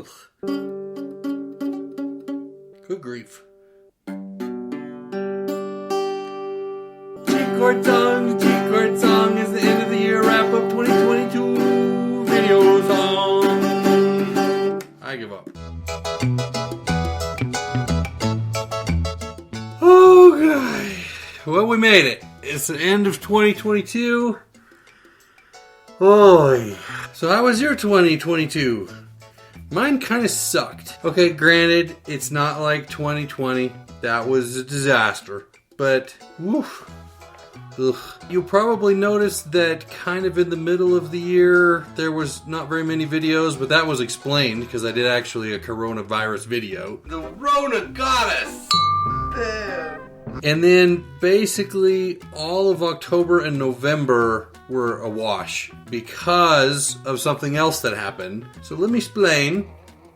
Ugh. Good grief. G-Chord song is the end of the year wrap up 2022 video song. I give up. Oh, God. Well, we made it. It's the end of 2022. Oh, so how was your 2022? Mine kind of sucked. Okay, granted, it's not like 2020. That was a disaster. But, woof. Ugh. You'll probably notice that kind of in the middle of the year, there was not very many videos, but that was explained because I did actually a coronavirus video. The Rona got us! And then basically all of October and November were a wash because of something else that happened. So let me explain.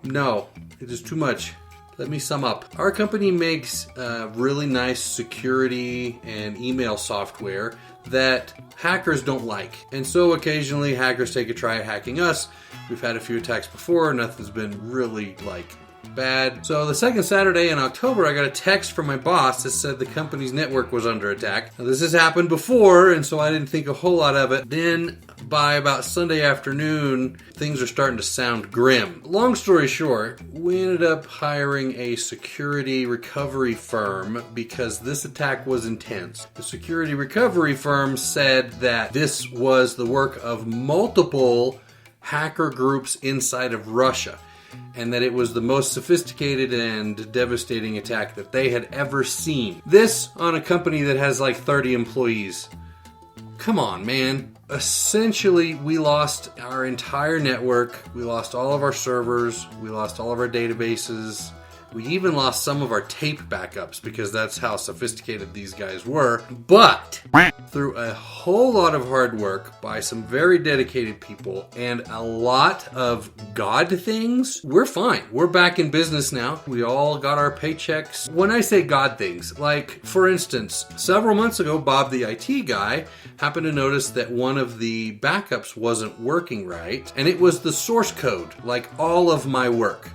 No, it is too much. Let me sum up. Our company makes really nice security and email software that hackers don't like. And so occasionally hackers take a try at hacking us. We've had a few attacks before. Nothing's been really bad. So the second Saturday in October, I got a text from my boss that said the company's network was under attack. Now, this has happened before, and so I didn't think a whole lot of it. Then by about Sunday afternoon, things are starting to sound grim. Long story short, we ended up hiring a security recovery firm because this attack was intense. The security recovery firm said that this was the work of multiple hacker groups inside of Russia, and that it was the most sophisticated and devastating attack that they had ever seen. This on a company that has 30 employees. Come on, man. Essentially, we lost our entire network. We lost all of our servers. We lost all of our databases. We even lost some of our tape backups because that's how sophisticated these guys were. But through a whole lot of hard work by some very dedicated people and a lot of God things, we're fine. We're back in business now. We all got our paychecks. When I say God things, for instance, several months ago, Bob the IT guy happened to notice that one of the backups wasn't working right, and it was the source code, all of my work,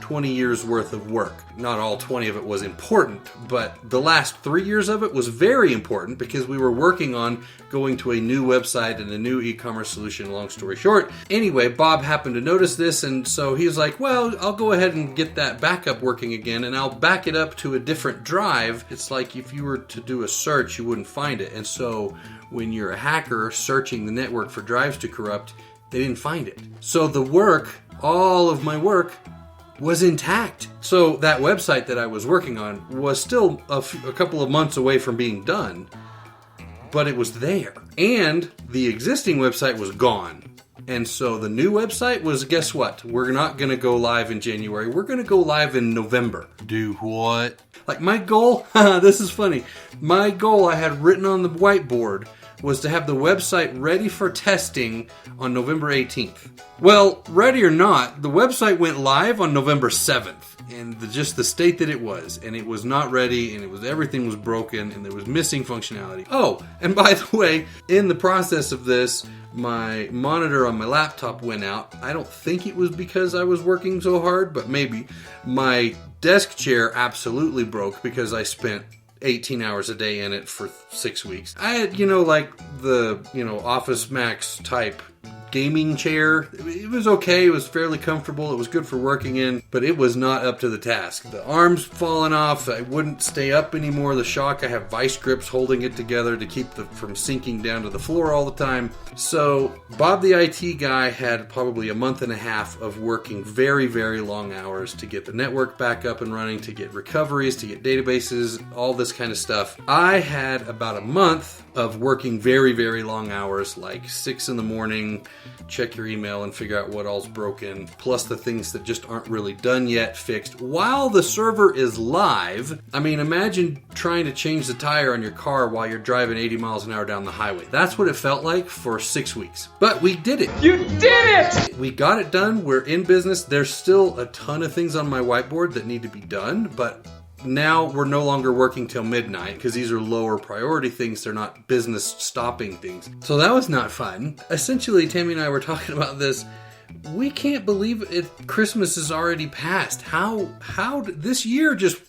20 years worth of work. Not all 20 of it was important, but the last 3 years of it was very important because we were working on going to a new website and a new e-commerce solution, long story short. Anyway, Bob happened to notice this, and so he was like, well, I'll go ahead and get that backup working again, and I'll back it up to a different drive. It's like if you were to do a search, you wouldn't find it. And so when you're a hacker searching the network for drives to corrupt, they didn't find it. So the work, all of my work, was intact. So that website that I was working on was still a couple of months away from being done, but it was there. And the existing website was gone. And so the new website was, guess what? We're not going to go live in January. We're going to go live in November. Do what? My goal, this is funny. My goal I had written on the whiteboard was to have the website ready for testing on November 18th. Well, ready or not, the website went live on November 7th, and just the state that it was, and it was not ready, and everything was broken, and there was missing functionality. Oh, and by the way, in the process of this, my monitor on my laptop went out. I don't think it was because I was working so hard, but maybe. My desk chair absolutely broke because I spent 18 hours a day in it for 6 weeks. I had, the, Office Max type gaming chair. It was okay. It was fairly comfortable. It was good for working in, but it was not up to the task. The arms falling off. I wouldn't stay up anymore. The shock. I have vice grips holding it together to keep from sinking down to the floor all the time. So Bob the IT guy had probably a month and a half of working very, very long hours to get the network back up and running, to get recoveries, to get databases, all this kind of stuff. I had about a month of working very, very long hours, 6 in the morning, check your email and figure out what all's broken, plus the things that just aren't really done yet, fixed, while the server is live. I mean, imagine trying to change the tire on your car while you're driving 80 miles an hour down the highway. That's what it felt like for 6 weeks. But we did it. You did it! We got it done. We're in business. There's still a ton of things on my whiteboard that need to be done, but now we're no longer working till midnight because these are lower priority things. They're not business stopping things. So that was not fun. Essentially, Tammy and I were talking about this we can't believe it. Christmas is already passed. How this year just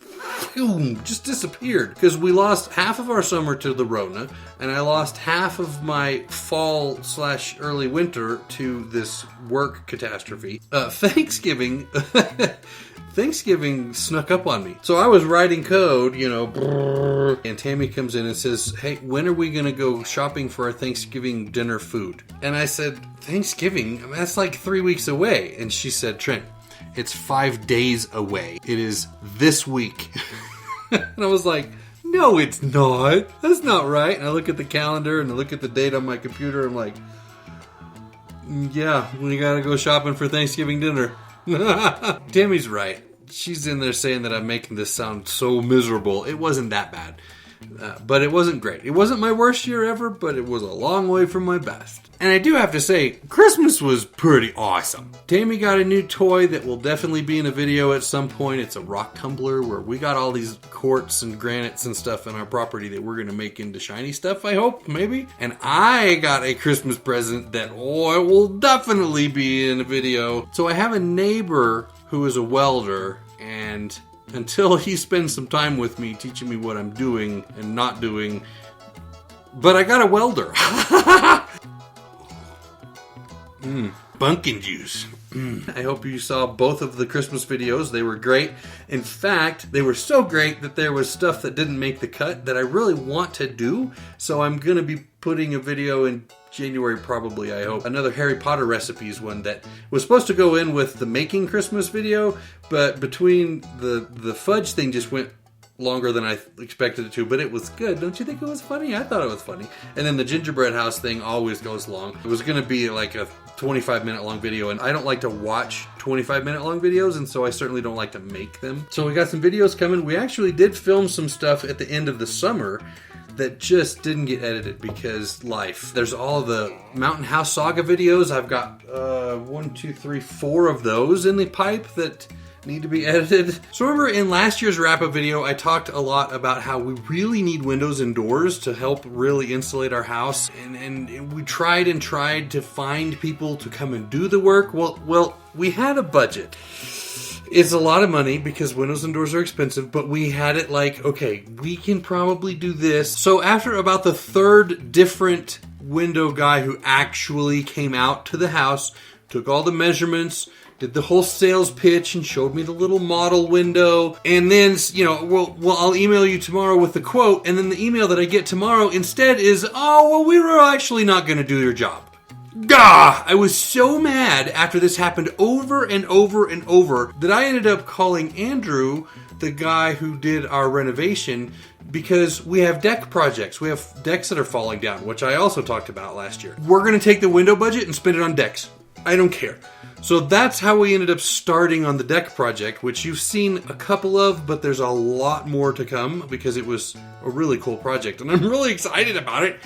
disappeared, because we lost half of our summer to the Rona, and I lost half of my fall / early winter to this work catastrophe. Thanksgiving snuck up on me. So I was writing code, and Tammy comes in and says, "Hey, when are we going to go shopping for our Thanksgiving dinner food?" And I said, "Thanksgiving? I mean, that's like 3 weeks away." And she said, "Trent, it's 5 days away. It is this week." And I was like, "No, it's not. That's not right." And I look at the calendar and I look at the date on my computer. I'm like, "Yeah, we got to go shopping for Thanksgiving dinner." Tammy's right. She's in there saying that I'm making this sound so miserable. It wasn't that bad. But it wasn't great. It wasn't my worst year ever, but it was a long way from my best. And I do have to say, Christmas was pretty awesome. Tammy got a new toy that will definitely be in a video at some point. It's a rock tumbler where we got all these quartz and granites and stuff in our property that we're going to make into shiny stuff, I hope, maybe. And I got a Christmas present that, it will definitely be in a video. So I have a neighbor who is a welder, and until he spends some time with me teaching me what I'm doing and not doing, but I got a welder. Pumpkin juice. I hope you saw both of the Christmas videos. They were great. In fact, they were so great that there was stuff that didn't make the cut that I really want to do. So I'm going to be putting a video in January, probably, I hope. Another Harry Potter recipes one that was supposed to go in with the making Christmas video, but between the fudge thing just went longer than I expected it to, but it was good. Don't you think it was funny? I thought it was funny. And then the gingerbread house thing always goes long. It was going to be like a 25-minute long video, and I don't like to watch 25-minute long videos, and so I certainly don't like to make them. So we got some videos coming. We actually did film some stuff at the end of the summer that just didn't get edited because life. There's all the Mountain House Saga videos. I've got 4 of those in the pipe that need to be edited. So remember in last year's wrap-up video, I talked a lot about how we really need windows and doors to help really insulate our house. And we tried to find people to come and do the work. Well, we had a budget. It's a lot of money because windows and doors are expensive, but we had it like, okay, we can probably do this. So after about the 3rd different window guy who actually came out to the house, took all the measurements, did the whole sales pitch and showed me the little model window. And then, I'll email you tomorrow with the quote. And then the email that I get tomorrow instead is, we were actually not going to do your job. Gah! I was so mad after this happened over and over and over that I ended up calling Andrew, the guy who did our renovation, because we have deck projects. We have decks that are falling down, which I also talked about last year. We're going to take the window budget and spend it on decks. I don't care. So that's how we ended up starting on the deck project, which you've seen a couple of, but there's a lot more to come because it was a really cool project and I'm really excited about it.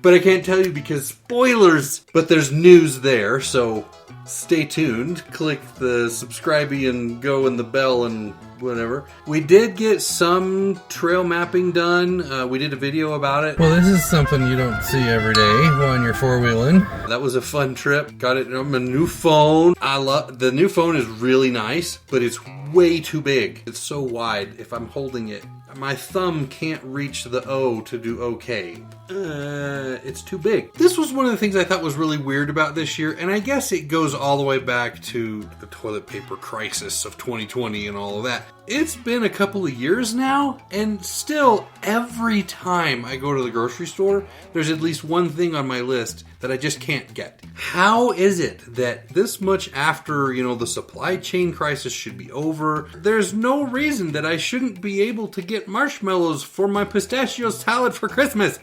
But I can't tell you because spoilers, but there's news there, so stay tuned. Click the subscribe and go and the bell and whatever. We did get some trail mapping done. We did a video about it. Well, this is something you don't see every day when you're four-wheeling. That was a fun trip. Got it on my new phone. The new phone is really nice, but it's way too big. It's so wide. If I'm holding it, my thumb can't reach the O to do okay. It's too big. This was one of the things I thought was really weird about this year, and I guess it goes all the way back to the toilet paper crisis of 2020 and all of that. It's been a couple of years now, and still every time I go to the grocery store, there's at least one thing on my list that I just can't get. How is it that this much after, the supply chain crisis should be over, there's no reason that I shouldn't be able to get marshmallows for my pistachio salad for Christmas?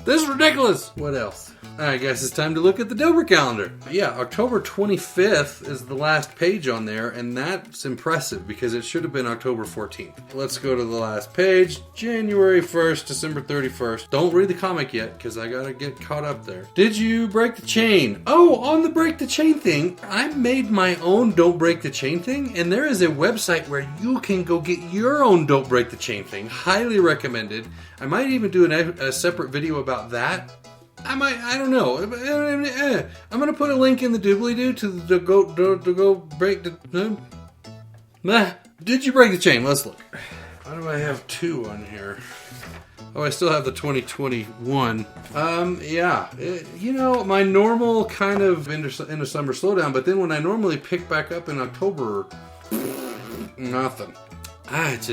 This is ridiculous. What else? I guess it's time to look at the Dober calendar. Yeah, October 25th is the last page on there, and that's impressive because it should have been October 14th. Let's go to the last page. January 1st, December 31st. Don't read the comic yet because I gotta get caught up there. Did you break the chain? Oh, on the break the chain thing, I made my own Don't Break the Chain thing, and there is a website where you can go get your own Don't Break the Chain thing. Highly recommended. I might even do a separate video about that. I don't know. I'm going to put a link in the doobly-doo to go break the... Did you break the chain? Let's look. Why do I have 2 on here? Oh, I still have the 2021. Yeah. My normal kind of in the summer slowdown, but then when I normally pick back up in October, nothing. It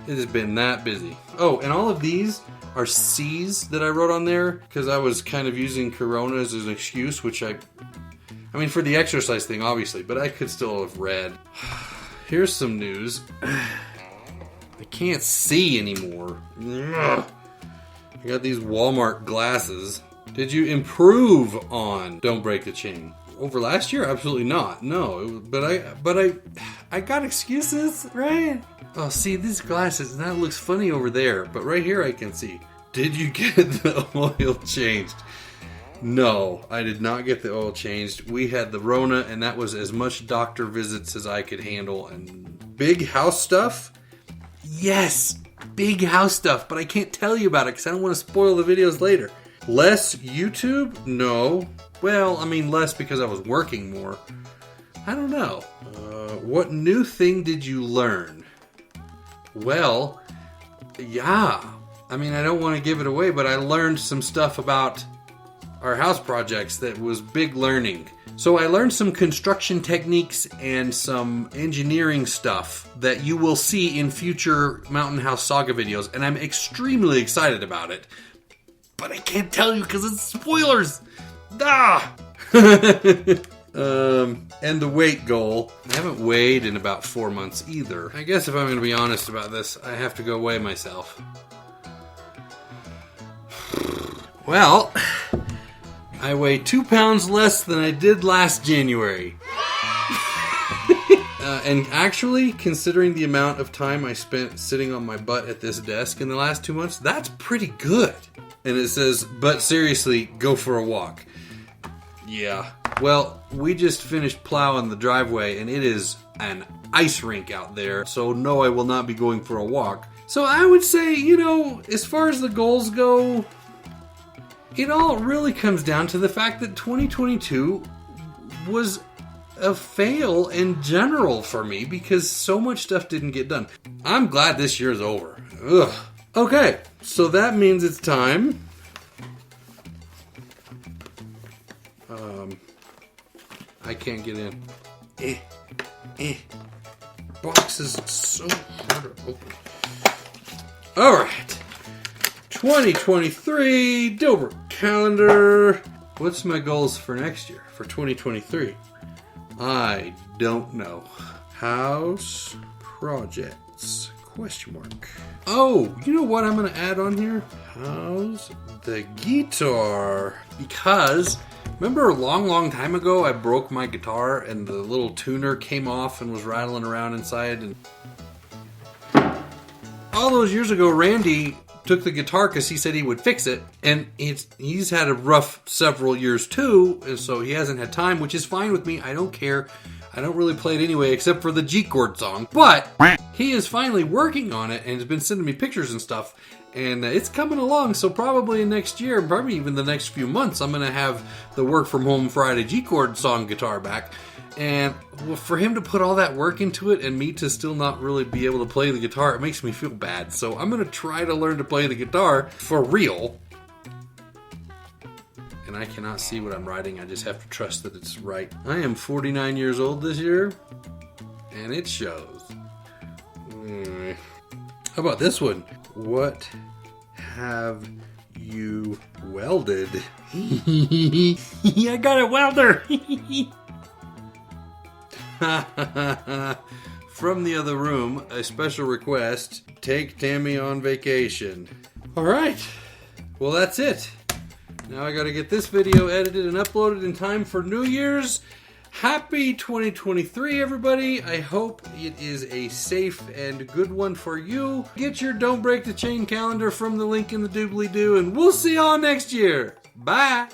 has been that busy. Oh, and all of these are C's that I wrote on there because I was kind of using Corona as an excuse, which I mean, for the exercise thing, obviously, but I could still have read. Here's some news. I can't see anymore. Ugh. I got these Walmart glasses. Did you improve on Don't Break the Chain? Over last year? Absolutely not. No, but I got excuses, right? Oh, see, these glasses, that looks funny over there, but right here I can see. Did you get the oil changed? No, I did not get the oil changed. We had the Rona, and that was as much doctor visits as I could handle. And big house stuff? Yes, big house stuff, but I can't tell you about it because I don't want to spoil the videos later. Less YouTube? No. Well, I mean less because I was working more. I don't know. What new thing did you learn? Well, yeah. I mean, I don't want to give it away, but I learned some stuff about our house projects that was big learning. So I learned some construction techniques and some engineering stuff that you will see in future Mountain House Saga videos, and I'm extremely excited about it. But I can't tell you because it's spoilers! And the weight goal. I haven't weighed in about 4 months either. I guess if I'm going to be honest about this, I have to go weigh myself. Well, I weigh 2 pounds less than I did last January. And actually, considering the amount of time I spent sitting on my butt at this desk in the last 2 months, that's pretty good. And it says, but seriously, go for a walk. Yeah. Well, we just finished plowing the driveway, and it is an ice rink out there. So no, I will not be going for a walk. So I would say, as far as the goals go, it all really comes down to the fact that 2022 was a fail in general for me because so much stuff didn't get done. I'm glad this year's over. Ugh. Okay, so that means it's time. I can't get in. Box is so hard to open. Alright. 2023 Dilbert calendar. What's my goals for next year, for 2023? I don't know. House projects, ? Oh, you know what I'm going to add on here? How's the guitar? Because, remember a long time ago I broke my guitar and the little tuner came off and was rattling around inside? And all those years ago, Randy took the guitar because he said he would fix it, and he's had a rough several years too, and so he hasn't had time, which is fine with me. I don't care. I don't really play it anyway, except for the G-chord song. But he is finally working on it and has been sending me pictures and stuff, and it's coming along. So probably next year, probably even the next few months, I'm going to have the Work From Home Friday G-chord song guitar back. And for him to put all that work into it and me to still not really be able to play the guitar, it makes me feel bad. So I'm going to try to learn to play the guitar for real. And I cannot see what I'm writing. I just have to trust that it's right. I am 49 years old this year, and it shows. How about this one? What have you welded? I got a welder! From the other room, a special request. Take Tammy on vacation. Alright. Well, that's it. Now I gotta get this video edited and uploaded in time for New Year's. Happy 2023, everybody. I hope it is a safe and good one for you. Get your Don't Break the Chain calendar from the link in the doobly-doo, and we'll see y'all next year. Bye.